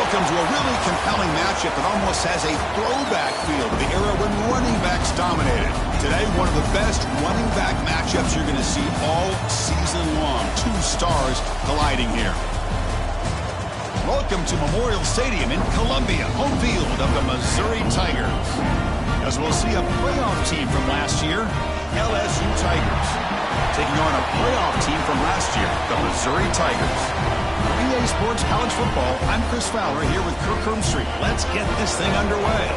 Welcome to a really compelling matchup that almost has a throwback feel to the era when running backs dominated. Today, one of the best running back matchups you're going to see all season long. Two stars colliding here. Welcome to Memorial Stadium in Columbia, home field of the Missouri Tigers. As we'll see a playoff team from last year, LSU Tigers, taking on a playoff team from last year, the Missouri Tigers. EA Sports College Football, I'm Chris Fowler here with Kirk Herbstreit. Let's get this thing underway.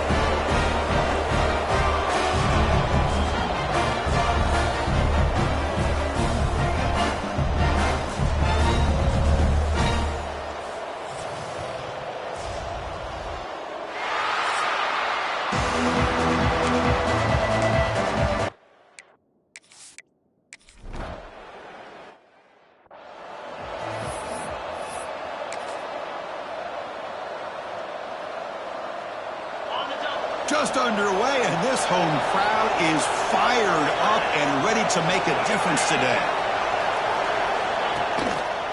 Just underway, and this home crowd is fired up and ready to make a difference today.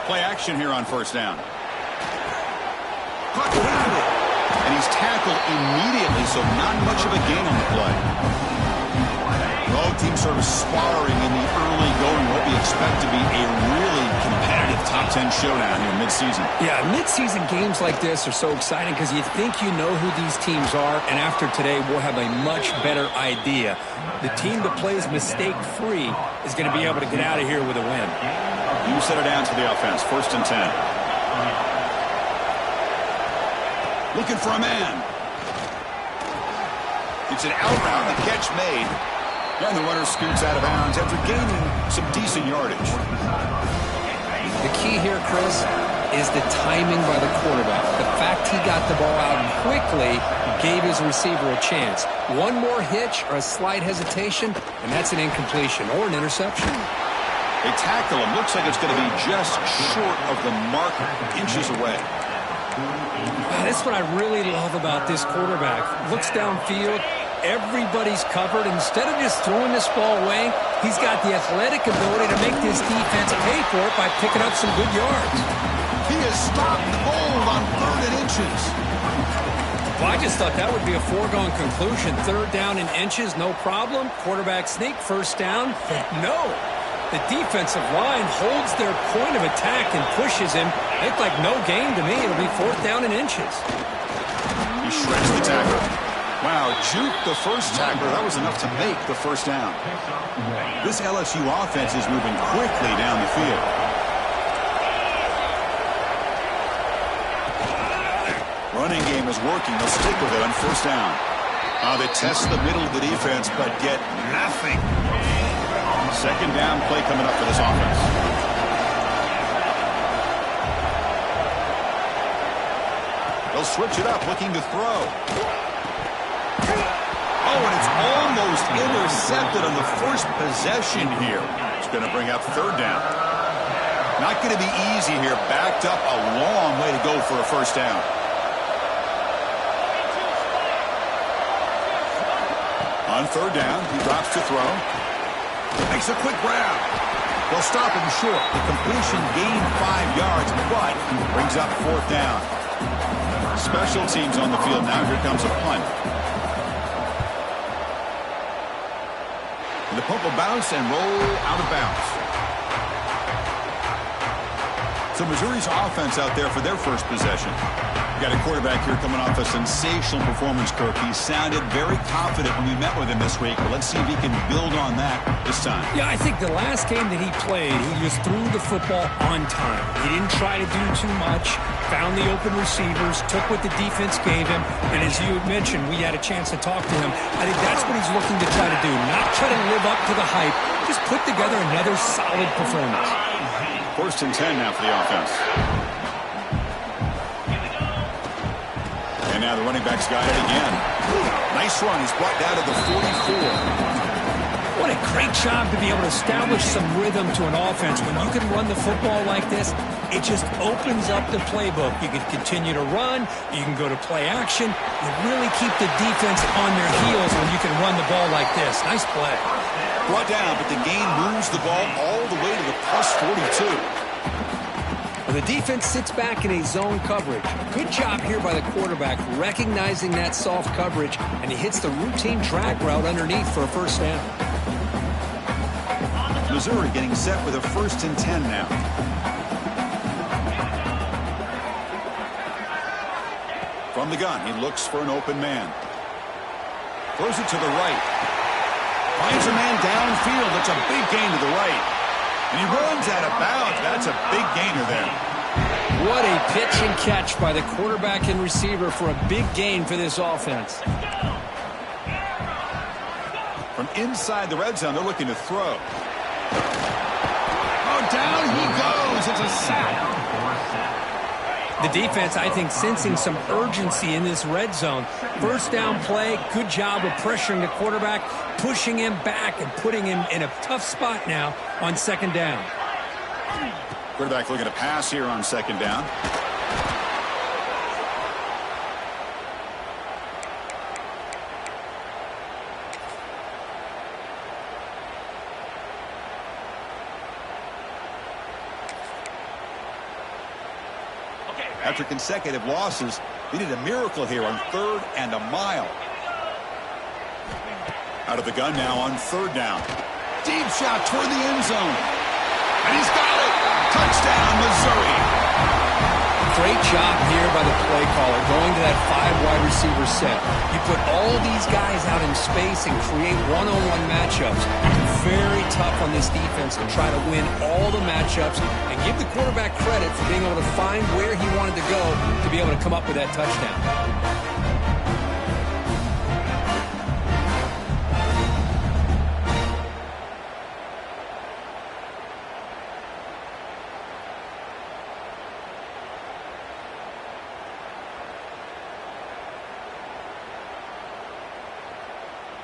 Play action here on first down. Caught it. And he's tackled immediately, so not much of a gain on the play. Both teams sort of sparring in the early going, what we expect to be a really competitive top 10 showdown here mid-season. Yeah, mid-season games like this are so exciting because you think you know who these teams are, and after today we'll have a much better idea. The team that plays mistake-free is going to be able to get out of here with a win. You set it down to the offense, 1st and 10. Looking for a man. It's an out route, the catch made. And the runner scoots out of bounds after gaining some decent yardage. The key here, Chris, is the timing by the quarterback. The fact he got the ball out quickly gave his receiver a chance. One more hitch or a slight hesitation, and that's an incompletion or an interception. They tackle him. Looks like it's going to be just short of the mark, inches away. That's what I really love about this quarterback. Looks downfield. Everybody's covered. Instead of just throwing this ball away, he's got the athletic ability to make this defense pay for it by picking up some good yards. He has stopped cold on 3rd and inches. Well, I just thought that would be a foregone conclusion. 3rd down and inches, no problem. Quarterback sneak, 1st down. No. The defensive line holds their point of attack and pushes him. It's like no gain to me. It'll be 4th down and inches. He shreds the tackle. Wow, juked the first tackler. That was enough to make the 1st down. This LSU offense is moving quickly down the field. Running game is working. They'll stick with it on 1st down. They test the middle of the defense, but get nothing. 2nd down play coming up for this offense. They'll switch it up, looking to throw. Oh, and it's almost intercepted on the first possession here. It's going to bring up 3rd down. Not going to be easy here. Backed up a long way to go for a 1st down. On 3rd down, he drops to throw. Makes a quick grab. They'll stop him short. The completion gained 5 yards, but brings up 4th down. Special teams on the field now. Here comes a punt. The punt will bounce and roll out of bounds. So Missouri's offense out there for their first possession. Got a quarterback here coming off a sensational performance, Kirk. He sounded very confident when we met with him this week, but let's see if he can build on that this time. Yeah, I think the last game that he played, he just threw the football on time. He didn't try to do too much, found the open receivers, took what the defense gave him, and as you mentioned, we had a chance to talk to him. I think that's what he's looking to try to do, not try to live up to the hype, just put together another solid performance. 1st and 10 now for the offense. And now the running back's got it again. Nice run. He's brought down to the 44. What a great job to be able to establish some rhythm to an offense. When you can run the football like this, it just opens up the playbook. You can continue to run. You can go to play action. You really keep the defense on their heels when you can run the ball like this. Nice play. Brought down, but the gain moves the ball all the way to the +42. The defense sits back in a zone coverage. Good job here by the quarterback recognizing that soft coverage, and he hits the routine drag route underneath for a first down. Missouri getting set with a 1st and 10 now. From the gun, he looks for an open man. Throws it to the right. Finds a man downfield. It's a big gain to the right. And he runs out of bounds. That's a big gainer there. What a pitch and catch by the quarterback and receiver for a big gain for this offense. From inside the red zone, they're looking to throw. Oh, down he goes. It's a sack. The defense, I think, sensing some urgency in this red zone. First down play, good job of pressuring the quarterback, pushing him back and putting him in a tough spot now on 2nd down. Quarterback looking to pass here on 2nd down. After consecutive losses, they need a miracle here on 3rd and a mile. Out of the gun now on 3rd down. Deep shot toward the end zone. And he's got it. Touchdown, Missouri. Great job here by the play caller going to that 5 wide receiver set. You put all these guys out in space and create one-on-one matchups. Very tough on this defense to try to win all the matchups and give the quarterback credit for being able to find where he wanted to go to be able to come up with that touchdown.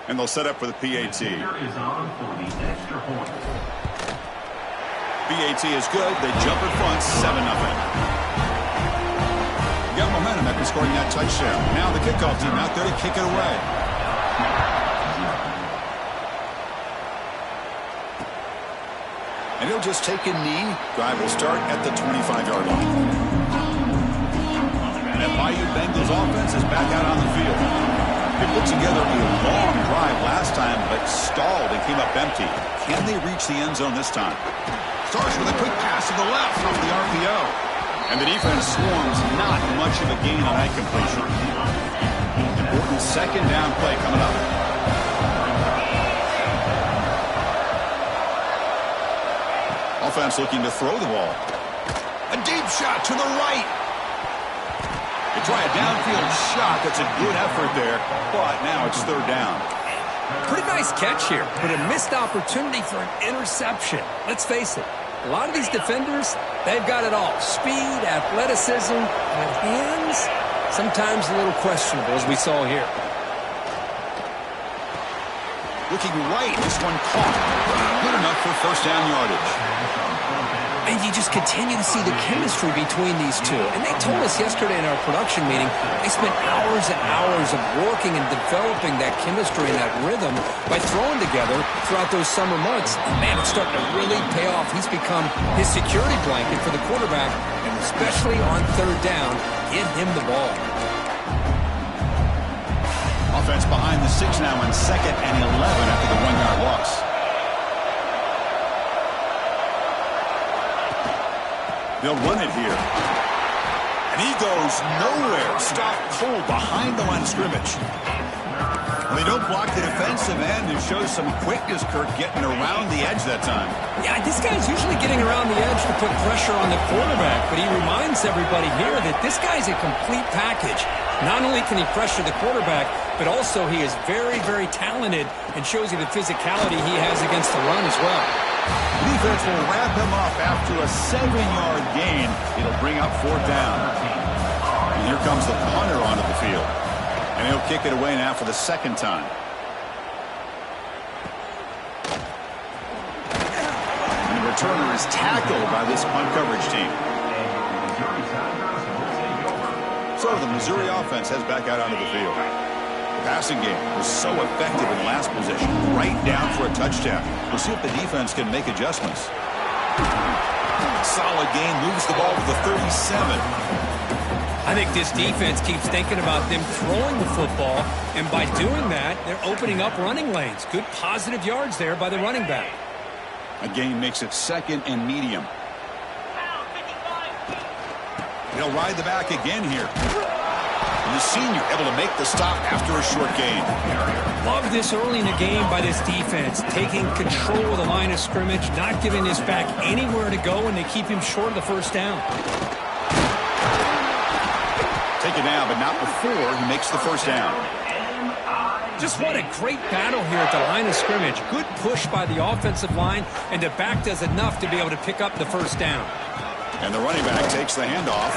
And they'll set up for the PAT. PAT is good. They jump in front, 7-0. Got momentum after scoring that touchdown. Now the kickoff team out there to kick it away. And he'll just take a knee. Drive will start at the 25-yard line. And that Bayou Bengals offense is back out on the field. They put together a long drive last time, but stalled and came up empty. Can they reach the end zone this time? Starts with a quick pass to the left off the RPO. And the defense swarms, not much of a gain on that completion. Important 2nd down play coming up. Offense looking to throw the ball. A deep shot to the right. They try a downfield shot. That's a good effort there, but now it's 3rd down. Pretty nice catch here, but a missed opportunity for an interception. Let's face it, a lot of these defenders, they've got it all. Speed, athleticism, and hands, sometimes a little questionable, as we saw here. Looking right, this one caught. Good enough for 1st down yardage. And you just continue to see the chemistry between these two. And they told us yesterday in our production meeting, they spent hours and hours of working and developing that chemistry and that rhythm by throwing together throughout those summer months. And man, it's starting to really pay off. He's become his security blanket for the quarterback, and especially on 3rd down, give him the ball. Offense behind the 6 now on 2nd and 11 after the 1-yard loss. They'll run it here. And he goes nowhere. Stopped cold behind the line of scrimmage. Well, they don't block the defensive end and shows some quickness, Kirk, getting around the edge that time. Yeah, this guy's usually getting around the edge to put pressure on the quarterback, but he reminds everybody here that this guy's a complete package. Not only can he pressure the quarterback, but also he is very, very talented and shows you the physicality he has against the run as well. The defense will wrap him up after a 7-yard gain. It'll bring up 4th down. And here comes the punter onto the field. And he'll kick it away now for the 2nd time. And the returner is tackled by this punt coverage team. So the Missouri offense heads back out onto the field. The passing game was so effective in last possession, right down for a touchdown. We'll see if the defense can make adjustments. Solid gain, moves the ball to the 37. I think this defense keeps thinking about them throwing the football, and by doing that, they're opening up running lanes. Good positive yards there by the running back. A gain makes it 2nd and medium. He'll ride the back again here. And the senior able to make the stop after a short gain. Love this early in the game by this defense, taking control of the line of scrimmage, not giving this back anywhere to go, and they keep him short of the first down. Take it down, but not before he makes the first down. Just what a great battle here at the line of scrimmage. Good push by the offensive line, and the back does enough to be able to pick up the first down. And the running back takes the handoff,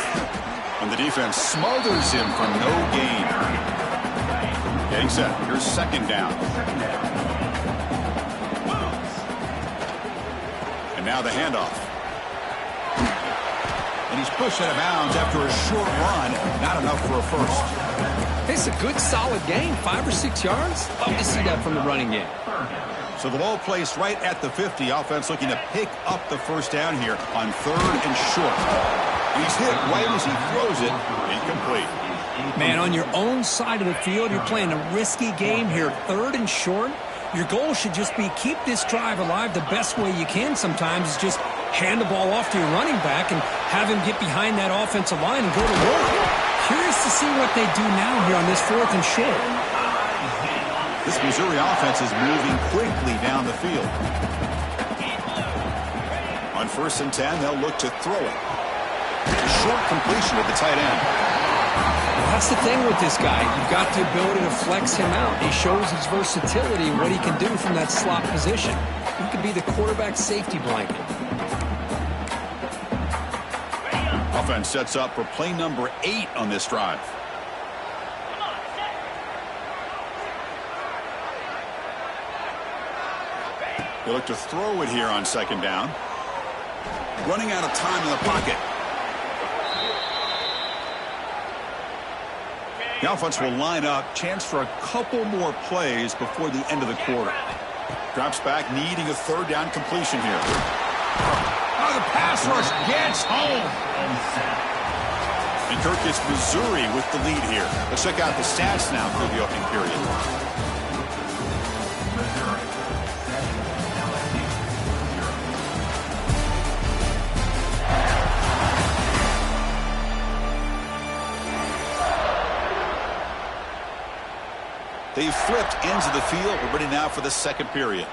and the defense smothers him for no gain. Getting set. Here's 2nd down. And now the handoff. And he's pushed out of bounds after a short run. Not enough for a first. It's a good, solid gain. 5 or 6 yards. Love to see that from the running game. So the ball placed right at the 50. Offense looking to pick up the first down here on 3rd and short. He's hit right as he throws it. Incomplete. Man, on your own side of the field, you're playing a risky game here. 3rd and short. Your goal should just be keep this drive alive the best way you can sometimes is just hand the ball off to your running back and have him get behind that offensive line and go to work. Curious to see what they do now here on this 4th and short. This Missouri offense is moving quickly down the field. On 1st and 10, they'll look to throw it. A short completion with the tight end. That's the thing with this guy. You've got the ability to flex him out. He shows his versatility and what he can do from that slot position. He could be the quarterback safety blanket. Offense sets up for play number 8 on this drive. They look to throw it here on 2nd down. Running out of time in the pocket. The offense will line up. Chance for a couple more plays before the end of the quarter. Drops back, needing a 3rd down completion here. Oh, the pass rush gets home. And Kirk gets Missouri with the lead here. Let's check out the stats now for the opening period. They've flipped ends of the field. We're ready now for the 2nd period.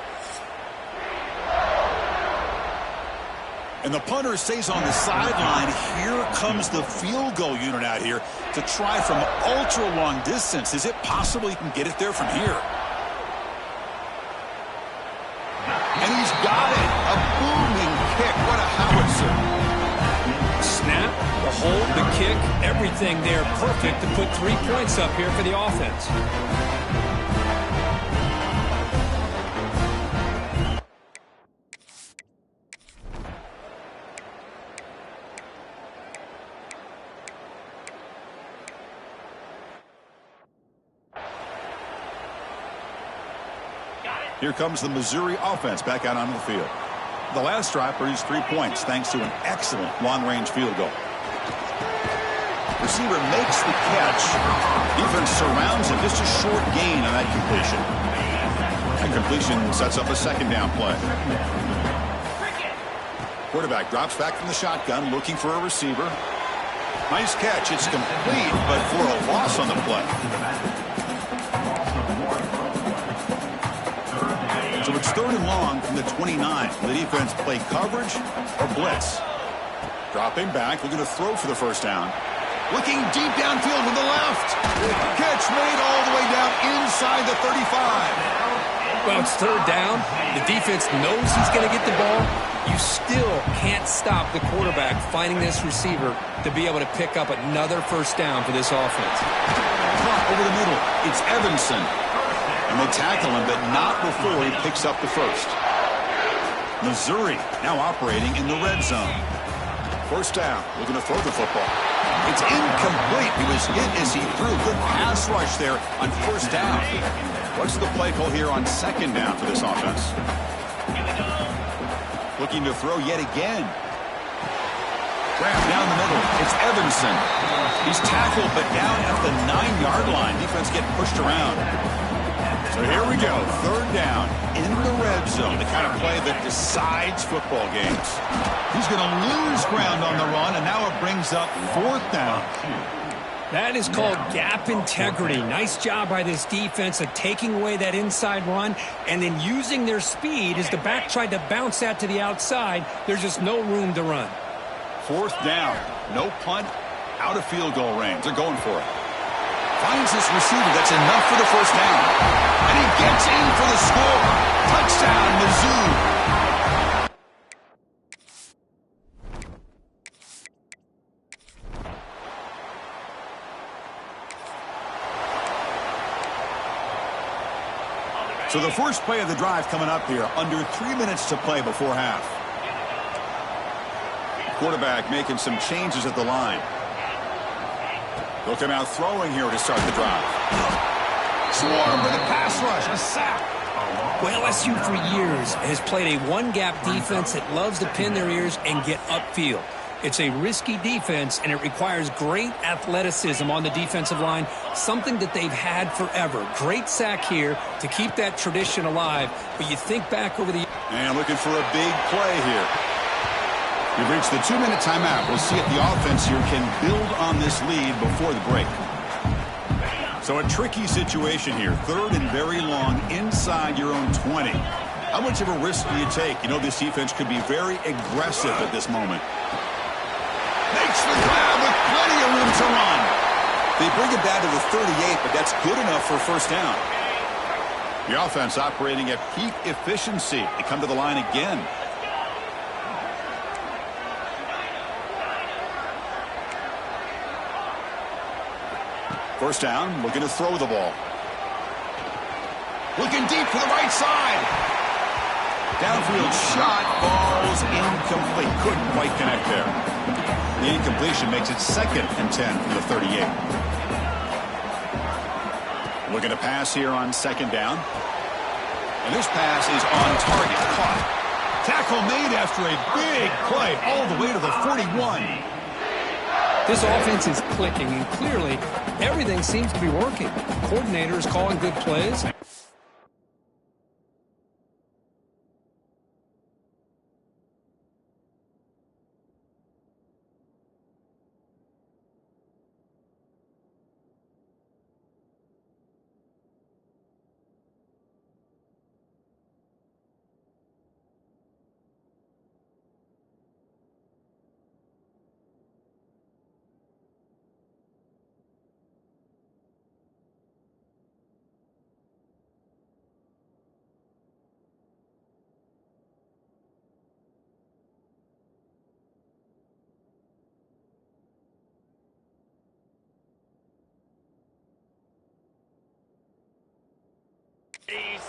And the punter stays on the sideline. Here comes the field goal unit out here to try from ultra long distance. Is it possible he can get it there from here? And he's got it. A booming kick. What a howitzer. Snap, the hold, the kick, everything there perfect to put 3 points up here for the offense. Here comes the Missouri offense back out onto the field. The last drive produced 3 points thanks to an excellent long-range field goal. Receiver makes the catch. Defense surrounds him. Just a short gain on that completion. That completion sets up a 2nd down play. Quarterback drops back from the shotgun, looking for a receiver. Nice catch. It's complete, but for a loss on the play. So it's 3rd and long from the 29. Will the defense play coverage or blitz? Dropping back, looking to throw for the first down. Looking deep downfield with the left. Catch made all the way down inside the 35. Well, it's 3rd down. The defense knows he's going to get the ball. You still can't stop the quarterback finding this receiver to be able to pick up another first down for this offense. Caught over the middle. It's Evanson. And they tackle him, but not before he picks up the first. Missouri now operating in the red zone. First down, looking to throw the football. It's incomplete. He was hit as he threw. Good pass rush there on 1st down. What's the play call here on 2nd down for this offense? Looking to throw yet again. Grab down the middle. It's Evanson. He's tackled, but down at the 9-yard line. Defense getting pushed around. So here we go. 3rd down in the red zone. The kind of play that decides football games. He's going to lose ground on the run, and now it brings up 4th down. That is called gap integrity. Nice job by this defense of taking away that inside run and then using their speed as the back tried to bounce that to the outside. There's just no room to run. 4th down. No punt. Out of field goal range. They're going for it. Finds his receiver. That's enough for the 1st down. And he gets in for the score. Touchdown, Mizzou. So the first play of the drive coming up here. Under 3 minutes to play before half. Quarterback making some changes at the line. They'll come out throwing here to start the drive. Swarm with a pass rush, a sack. Well, LSU for years has played a one-gap defense that loves to pin their ears and get upfield. It's a risky defense, and it requires great athleticism on the defensive line, something that they've had forever. Great sack here to keep that tradition alive, but you think back over the... And looking for a big play here. We've reached the 2-minute timeout. We'll see if the offense here can build on this lead before the break. So a tricky situation here. 3rd and very long inside your own 20. How much of a risk do you take? You know this defense could be very aggressive at this moment. Makes the grab with plenty of room to run. They bring it down to the 38, but that's good enough for 1st down. The offense operating at peak efficiency. They come to the line again. First down, looking to throw the ball. Looking deep for the right side. Downfield shot, falls incomplete. Couldn't quite connect there. The incompletion makes it 2nd and 10 for the 38. Looking to pass here on 2nd down. And this pass is on target. Caught. Tackle made after a big play all the way to the 41. This offense is clicking, and clearly everything seems to be working. Coordinator is calling good plays.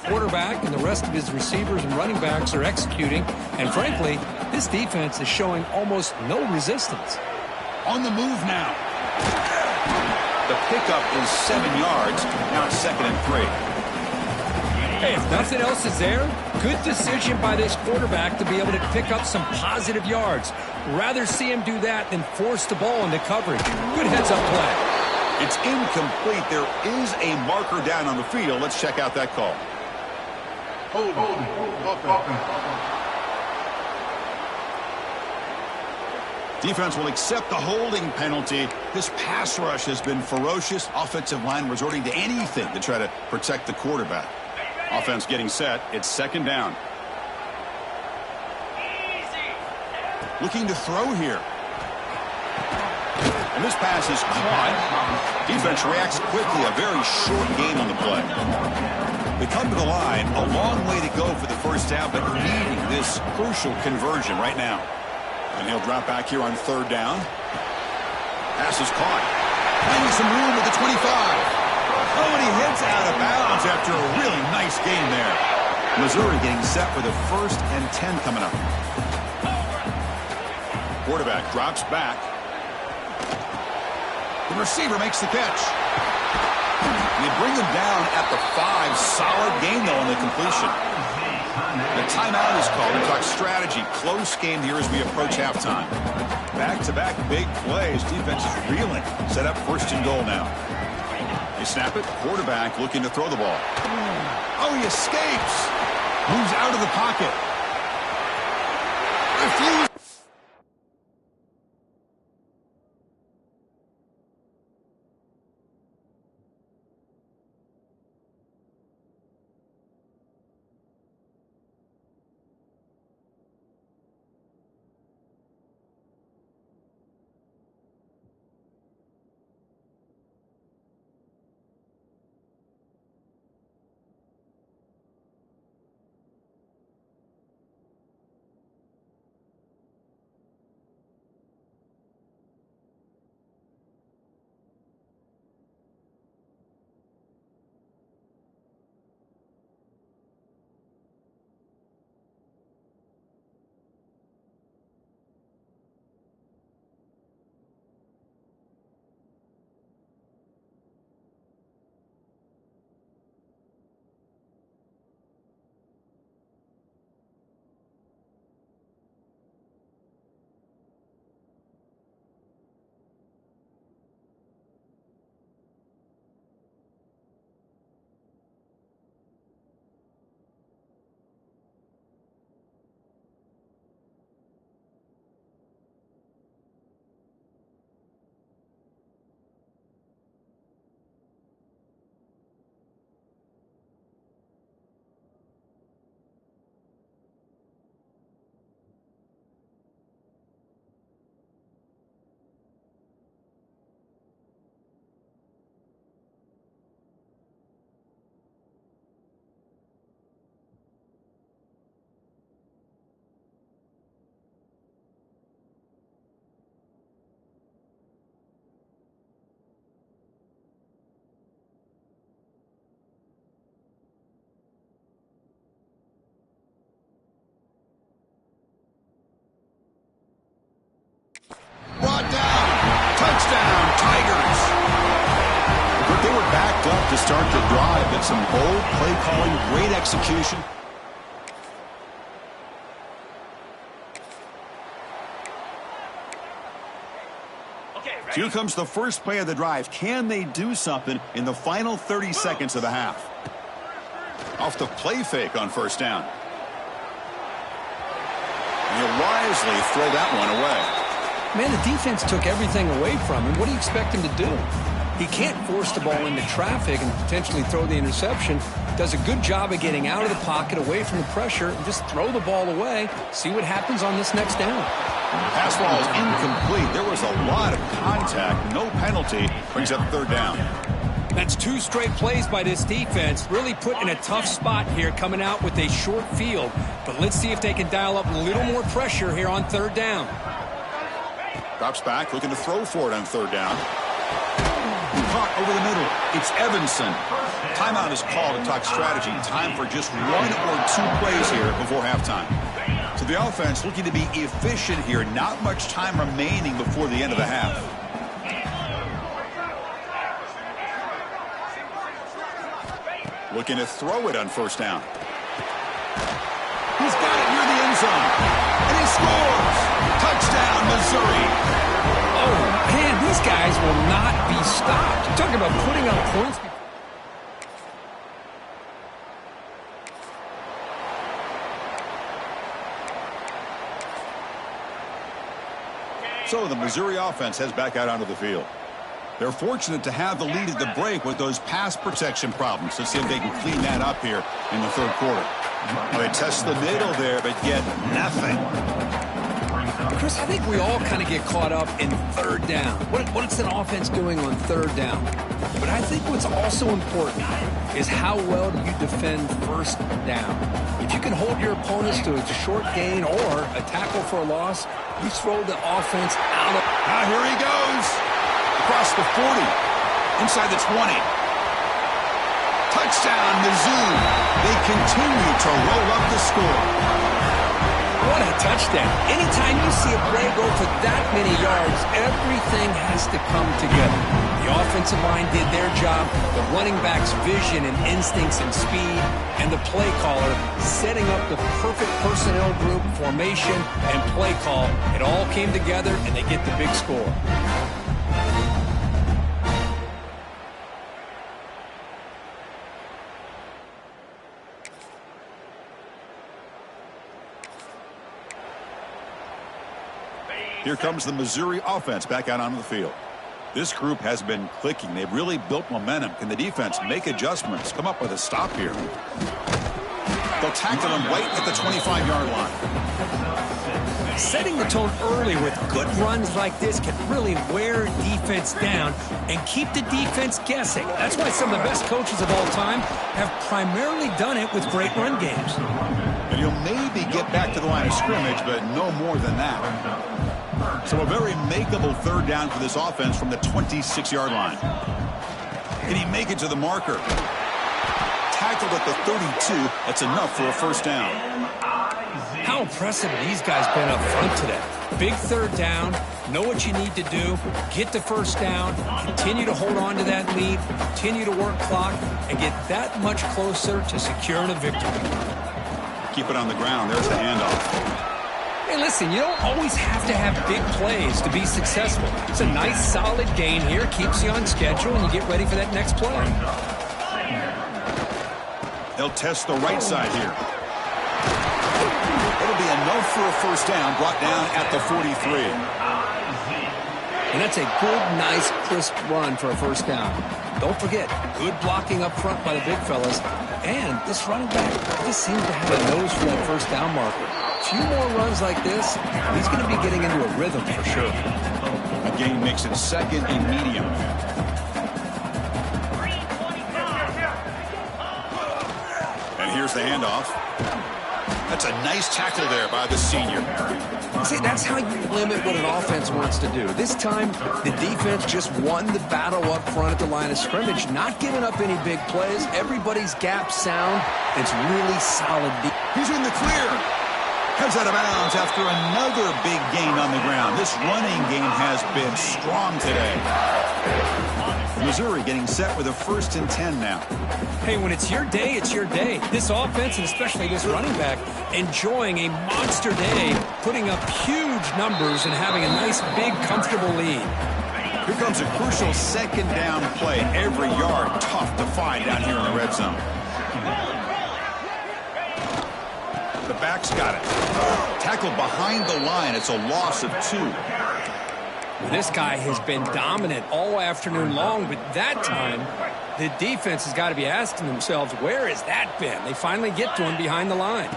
Quarterback and the rest of his receivers and running backs are executing, and frankly, this defense is showing almost no resistance. On the move now. The pickup is 7 yards. Now it's 2nd and 3. Hey, if nothing else is there, good decision by this quarterback to be able to pick up some positive yards. Rather see him do that than force the ball into coverage. Good heads-up play. It's incomplete. There is a marker down on the field. Let's check out that call. Defense will accept the holding penalty. This pass rush has been ferocious. Offensive line resorting to anything to try to protect the quarterback. Offense getting set. It's 2nd down. Looking to throw here. And this pass is caught. Defense reacts quickly. A very short game on the play. They come to the line. A long way to go for the 1st down, but needing this crucial conversion right now. And he'll drop back here on 3rd down. Pass is caught. Finding some room at the 25. Oh, and he heads out of bounds after a really nice game there. Missouri getting set for the 1st and 10 coming up. Quarterback drops back. The receiver makes the catch. They bring him down at the 5. Solid game, though, on the completion. The timeout is called to talk strategy. Close game here as we approach halftime. Back-to-back big plays. Defense is reeling. Set up first and goal now. They snap it. Quarterback looking to throw the ball. Oh, he escapes. Moves out of the pocket. Refuse. Brought down. Touchdown, Tigers. But they were backed up to start the drive, but some bold play calling, great execution. Here comes the first play of the drive. Can they do something in the final 30 seconds of the half? Off the play fake on first down. And he'll wisely throw that one away. Man, the defense took everything away from him. What do you expect him to do? He can't force the ball into traffic and potentially throw the interception. Does a good job of getting out of the pocket, away from the pressure, and just throw the ball away. See what happens on this next down. Pass ball is incomplete. There was a lot of contact. No penalty. Brings up third down. That's two straight plays by this defense. Really put in a tough spot here, coming out with a short field. But let's see if they can dial up a little more pressure here on third down. Drops back, looking to throw for it on third down. Caught over the middle. It's Evanson. Timeout is called to talk strategy. Time for just one or two plays here before halftime. So the offense looking to be efficient here. Not much time remaining before the end of the half. Looking to throw it on first down. He's got it near the end zone. And he scores. Touchdown, Missouri. Oh, man, these guys will not be stopped. You're talking about putting up points. So the Missouri offense heads back out onto the field. They're fortunate to have the lead at the break with those pass protection problems. Let's see if they can clean that up here in the third quarter. Well, they test the middle there, but get nothing. Chris, I think we all kind of get caught up in third down. What's an offense doing on third down? But I think what's also important is how well do you defend first down. If you can hold your opponents to a short gain or a tackle for a loss, you throw the offense out of... Now here he goes. Across the 40. Inside the 20. Touchdown, Mizzou. They continue to roll up the score. What a touchdown. Anytime you see a play go for that many yards, everything has to come together. The offensive line did their job, the running back's vision and instincts and speed, and the play caller setting up the perfect personnel group, formation, and play call. It all came together, and they get the big score. Here comes the Missouri offense back out onto the field. This group has been clicking. They've really built momentum. Can the defense make adjustments? Come up with a stop here. They'll tackle him right at the 25-yard line. Setting the tone early with good runs like this can really wear defense down and keep the defense guessing. That's why some of the best coaches of all time have primarily done it with great run games. And you'll maybe get back to the line of scrimmage, but no more than that. So a very makeable third down for this offense from the 26-yard line. Can he make it to the marker? Tackled at the 32. That's enough for a first down. How impressive these guys been up front today. Big third down. Know what you need to do. Get the first down. Continue to hold on to that lead. Continue to work clock and get that much closer to securing a victory. Keep it on the ground. There's the handoff. Hey, listen, you don't always have to have big plays to be successful. It's a nice, solid gain here. Keeps you on schedule, and you get ready for that next play. They'll test the right side here. It'll be enough for a first down, brought down at the 43. And that's a good, nice, crisp run for a first down. Don't forget, good blocking up front by the big fellas. And this running back just seems to have a nose for that first down marker. A few more runs like this, he's going to be getting into a rhythm for sure. A gain makes it second and medium. And here's the handoff. That's a nice tackle there by the senior. See, that's how you limit what an offense wants to do. This time, the defense just won the battle up front at the line of scrimmage, not giving up any big plays. Everybody's gap sound. It's really solid. He's in the clear. Comes out of bounds after another big gain on the ground. This running game has been strong today. Missouri getting set with a 1st and 10 now. Hey, when it's your day, it's your day. This offense, and especially this running back, enjoying a monster day, putting up huge numbers and having a nice, big, comfortable lead. Here comes a crucial second down play. Every yard tough to find down here in the red zone. The back's got it. Tackled behind the line. It's a loss of 2. This guy has been dominant all afternoon long, but that time, the defense has got to be asking themselves, where has that been? They finally get to him behind the line.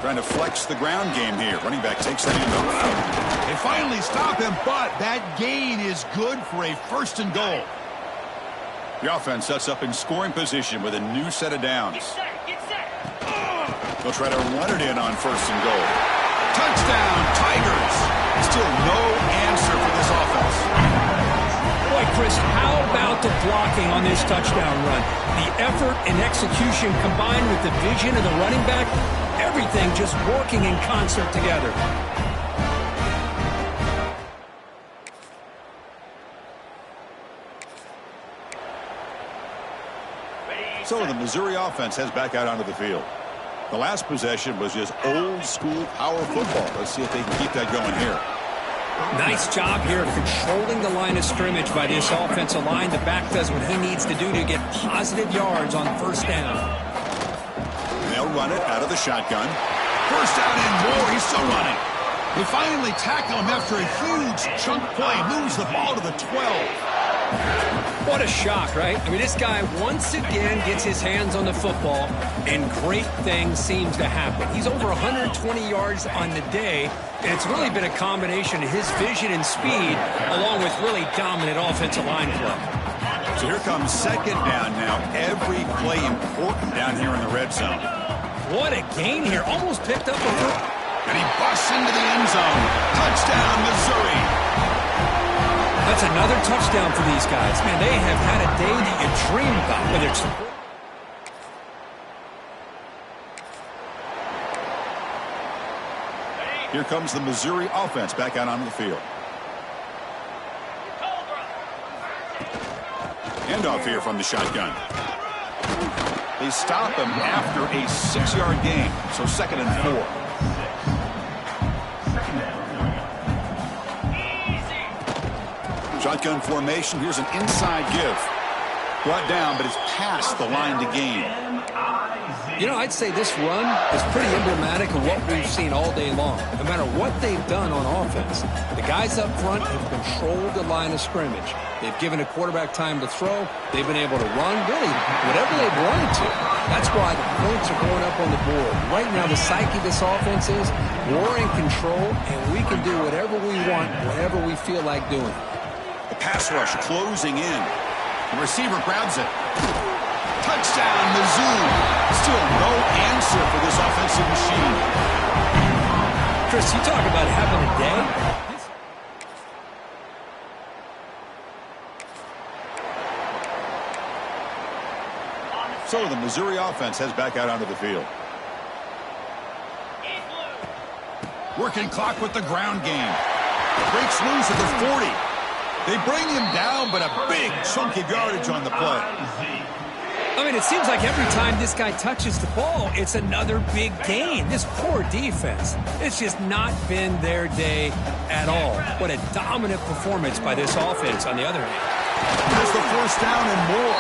Trying to flex the ground game here. Running back takes the handoff. They finally stop him, but that gain is good for a 1st and goal. The offense sets up in scoring position with a new set of downs. They'll try to run it in on 1st and goal. Touchdown, Tigers! Still no answer for this offense. Boy, Chris, how about the blocking on this touchdown run? The effort and execution combined with the vision of the running back, everything just working in concert together. So the Missouri offense heads back out onto the field. The last possession was just old-school power football. Let's see if they can keep that going here. Nice job here of controlling the line of scrimmage by this offensive line. The back does what he needs to do to get positive yards on 1st down. And they'll run it out of the shotgun. 1st down and more. He's still running. They finally tackle him after a huge chunk play. Moves the ball to the 12. What a shock, right? I mean, this guy once again gets his hands on the football, and great things seems to happen. He's over 120 yards on the day, and it's really been a combination of his vision and speed, along with really dominant offensive line play. So here comes 2nd down now. Every play important down here in the red zone. What a gain here. Almost picked up over. And he busts into the end zone. Touchdown, Missouri. That's another touchdown for these guys. Man, they have had a day that you dream about, whether it's... Here comes the Missouri offense back out onto the field. Handoff here from the shotgun. They stop him after a 6-yard gain, so 2nd and 4. Shotgun formation. Here's an inside give. Brought down, but it's past the line to gain. You know, I'd say this run is pretty emblematic of what we've seen all day long. No matter what they've done on offense, the guys up front have controlled the line of scrimmage. They've given a quarterback time to throw. They've been able to run, really, whatever they've wanted to. That's why the points are going up on the board. Right now, the psyche of this offense is we're in control, and we can do whatever we want, whatever we feel like doing. The pass rush closing in. The receiver grabs it. Touchdown, Mizzou. Still no answer for this offensive machine. Chris, you talk about having a day. So the Missouri offense heads back out onto the field. Working clock with the ground game. Breaks loose at the 40. They bring him down, but a big chunk of yardage on the play. I mean, it seems like every time this guy touches the ball, it's another big gain. This poor defense, it's just not been their day at all. What a dominant performance by this offense on the other hand. There's the 1st down and more.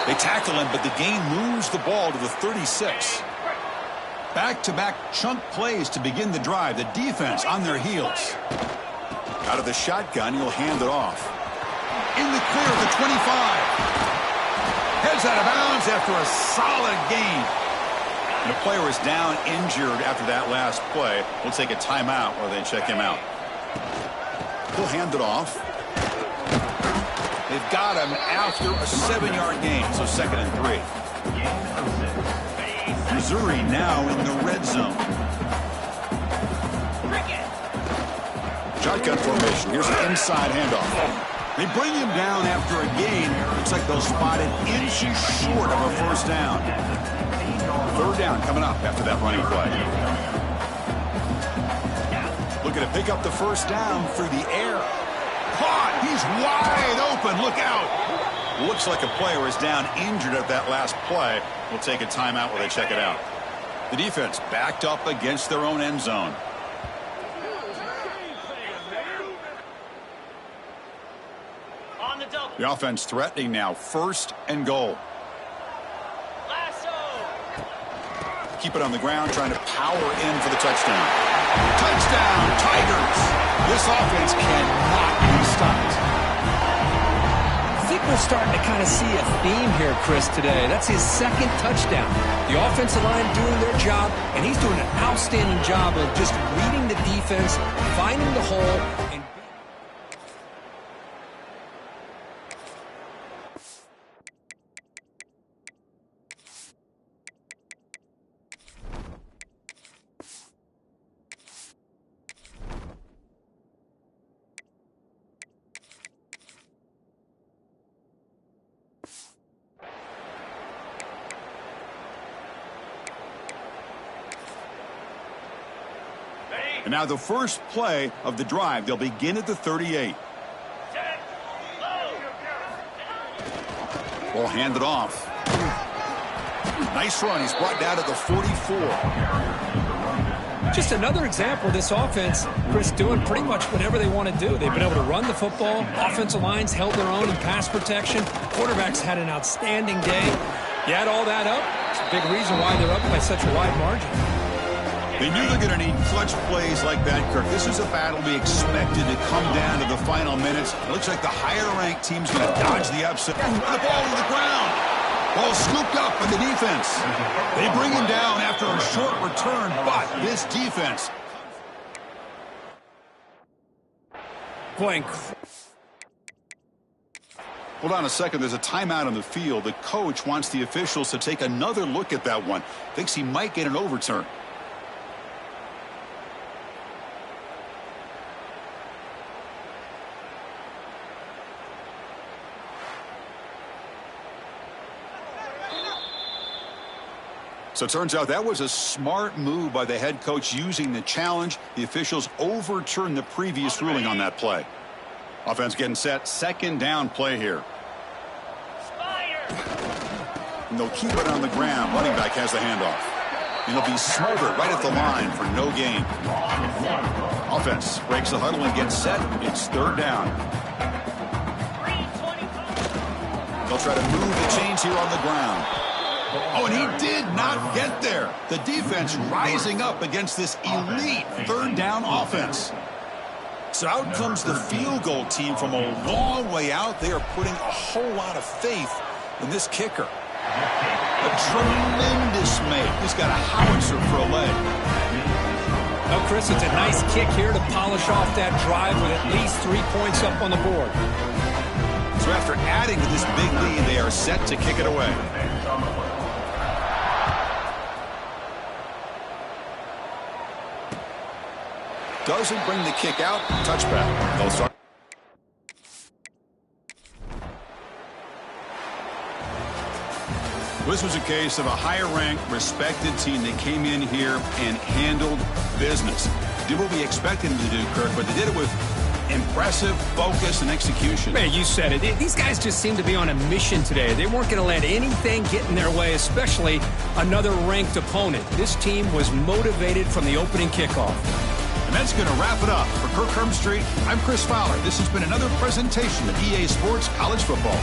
They tackle him, but the gain moves the ball to the 36. Back-to-back chunk plays to begin the drive. The defense on their heels. Out of the shotgun, he'll hand it off. In the clear at the 25. Heads out of bounds after a solid gain. And the player is down injured after that last play. We'll take a timeout while they check him out. He'll hand it off. They've got him after a 7-yard gain, so 2nd and 3. Missouri now in the red zone. Shotgun formation. Here's an inside handoff. They bring him down after a gain. Looks like they'll spot it inches short of a 1st down. 3rd down coming up after that running play. Looking to pick up the 1st down through the air. Caught! He's wide open. Look out! Looks like a player is down injured at that last play. We'll take a timeout while they check it out. The defense backed up against their own end zone. The offense threatening now. 1st and goal. Keep it on the ground, trying to power in for the touchdown. Touchdown, Tigers! This offense cannot be stopped. I think we're starting to kind of see a theme here, Chris, today. That's his 2nd touchdown. The offensive line doing their job, and he's doing an outstanding job of just reading the defense, finding the hole, and And now the first play of the drive. They'll begin at the 38. Ball handed off. Nice run. He's brought down to the 44. just another example of this offense, Chris, doing pretty much whatever they want to do. They've been able to run the football. Offensive lines held their own in pass protection. Quarterbacks had an outstanding day. You add all that up, it's a big reason why they're up by such a wide margin. They knew they're going to need clutch plays like that, Kirk. This is a battle we expected to come down to the final minutes. It looks like the higher-ranked team's going to dodge the upset. The ball to the ground. Ball scooped up by the defense. They bring him down after a short return, but this defense. Boy, Hold on a second. There's a timeout on the field. The coach wants the officials to take another look at that one. Thinks he might get an overturn. So it turns out that was a smart move by the head coach using the challenge. The officials overturned the previous ruling on that play. Offense getting set. Second down play here. And they'll keep it on the ground. Running back has the handoff. And he'll be smothered right at the line for no gain. Offense breaks the huddle and gets set. It's third down. They'll try to move the chains here on the ground. Oh, and he did not get there. The defense rising up against this elite third down offense. So out comes the field goal team from a long way out. They are putting a whole lot of faith in this kicker. A tremendous make. He's got a howitzer for a leg. Well, Chris, it's a nice kick here to polish off that drive with at least 3 points up on the board. So after adding to this big lead, they are set to kick it away. Doesn't bring the kick out. Touchback. They'll start. This was a case of a higher-ranked, respected team that came in here and handled business. Did what we expected them to do, Kirk, but they did it with impressive focus and execution. Man, you said it. These guys just seem to be on a mission today. They weren't going to let anything get in their way, especially another ranked opponent. This team was motivated from the opening kickoff. And that's going to wrap it up. For Kirk Hermstreet, I'm Chris Fowler. This has been another presentation of EA Sports College Football.